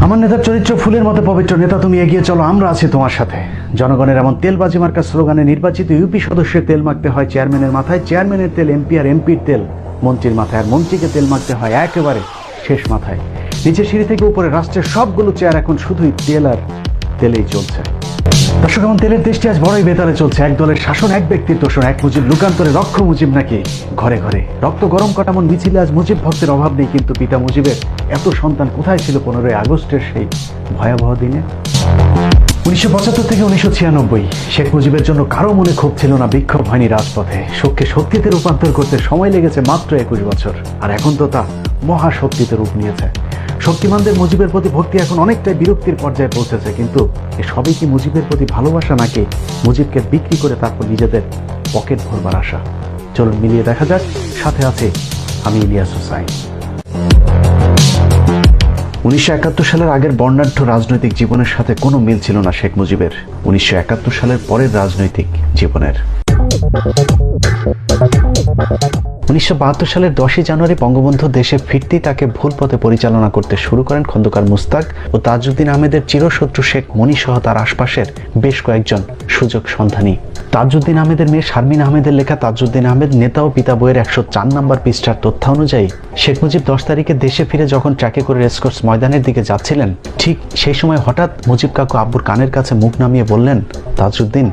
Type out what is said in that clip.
আমার নেতার চরিত্র ফুলের মতো পবিত্র। নেতা, তুমি এগিয়ে চলো, আমরা আছি তোমার সাথে। জনগণের এমন তেলবাজি মার্কা স্লোগানে নির্বাচিত ইউপি সদস্যের তেল মাখতে হয় চেয়ারম্যানের মাথায়, চেয়ারম্যানের তেল এমপি আর এমপির তেল মন্ত্রীর মাথায়, আর মন্ত্রীকে তেল মাখতে হয় একেবারে শেষ মাথায়। নিচে সিঁড়ি থেকে উপরে রাষ্ট্রের সবগুলো চেয়ার এখন শুধুই তেল আর তেলেই চলছে। দর্শক, এমন তেলের দেশটি আজ বড়ই বেতালে চলছে। এক দলের শাসন, এক ব্যক্তির তোষণ, এক মুজিব লুকান্তরে রক্ষ মুজিব নাকি ঘরে ঘরে। রক্ত গরম কাটামন মিছিলে আজ মুজিব ভক্তের অভাব নেই, কিন্তু পিতা মুজিবের এত সন্তান কোথায় ছিল 15ই আগস্টের সেই ভয়াবহ দিনে? 1975 থেকে 1996 শেখ মুজিবের জন্য কারো মনে ক্ষোভ ছিল না, বিক্ষোভ হয়নি রাজপথে। শোককে শক্তিতে রূপান্তর করতে সময় লেগেছে মাত্র 21 বছর, আর এখন তো তা মহাশক্তিতে রূপ নিয়েছে। শক্তিমানদের মুজিবের প্রতি ভক্তি এখন অনেকটাই বিরক্তির পর্যায়ে পৌঁছেছে, কিন্তু এ সবই কি মুজিবের প্রতি ভালোবাসা, নাকি মুজিবকে বিক্রি করে তারপর নিজেদের পকেট ভরবার আশা? চলুন মিলিয়ে দেখা যাক। সাথে আছে আমি ইলিয়াস হোসাইন। 1971 সালের আগের বর্ণাঢ্য রাজনৈতিক জীবনের সাথে কোনো মিল ছিল না শেখ মুজিবের 1971 সালের পরের রাজনৈতিক জীবনের। 1972 সালের 10ই জানুয়ারি বঙ্গবন্ধু দেশে ফিরতেই তাকে ভুল পথে পরিচালনা করতে শুরু করেন খন্দকার মুস্তাক ও তাজউদ্দিন আহমেদের চিরশত্রু শেখ মনি সহ তার আশপাশের বেশ কয়েকজন সুযোগ সন্ধানী। তাজউদ্দিন আহমেদের মেয়ে শারমিন আহমেদের লেখা তাজউদ্দিন আহমেদ নেতা ও পিতা বইয়ের 104 নম্বর পৃষ্ঠার তথ্য অনুযায়ী শেখ মুজিব 10 তারিখে দেশে ফিরে যখন ট্রাকে করে রেসকোর্স ময়দানের দিকে যাচ্ছিলেন, ঠিক সেই সময় হঠাৎ মুজিব কাকু আব্বুর কানের কাছে মুখ নামিয়ে বললেন, তাজউদ্দিন,